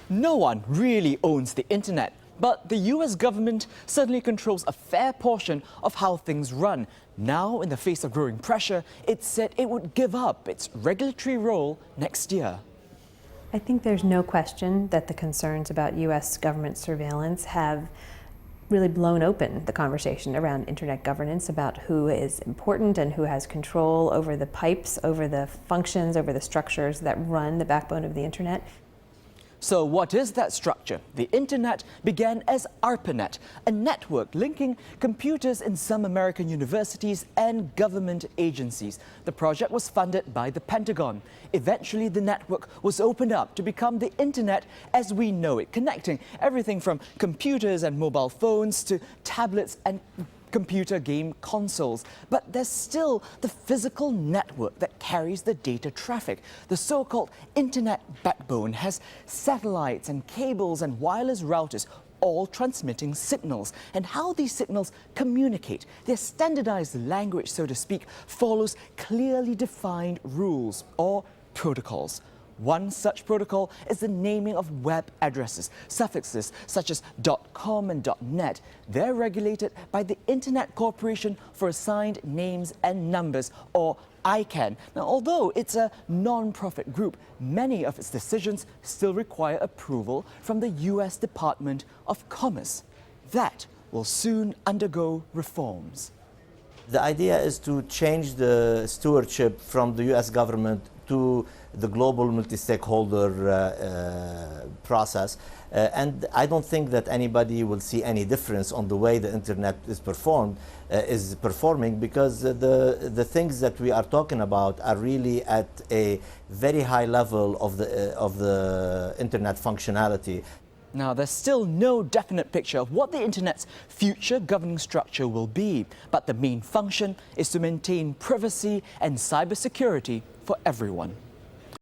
No one really owns the internet, but the US government certainly controls a fair portion of how things run. Now, in the face of growing pressure, it said it would give up its regulatory role next year. I think there's no question that the concerns about US government surveillance have really blown open the conversation around internet governance, about who is important and who has control over the pipes, over the functions, over the structures that run the backbone of the internet. So what is that structure? The internet began as ARPANET, a network linking computers in some American universities and government agencies. The project was funded by the Pentagon. Eventually, the network was opened up to become the internet as we know it, connecting everything from computers and mobile phones to tablets and computer game consoles. But there's still the physical network that carries the data traffic. The so-called internet backbone has satellites and cables and wireless routers, all transmitting signals. And how these signals communicate, their standardized language, so to speak, follows clearly defined rules or protocols. One such protocol is the naming of web addresses, suffixes such as .com and .net. They're regulated by the Internet Corporation for Assigned Names and Numbers, or ICANN. Now, although it's a non-profit group, many of its decisions still require approval from the US Department of Commerce. That will soon undergo reforms. The idea is to change the stewardship from the US government to the global multi-stakeholder process. And I don't think that anybody will see any difference on the way the internet is performing, because the things that we are talking about are really at a very high level of the internet functionality. Now, there's still no definite picture of what the internet's future governing structure will be, but the main function is to maintain privacy and cybersecurity for everyone.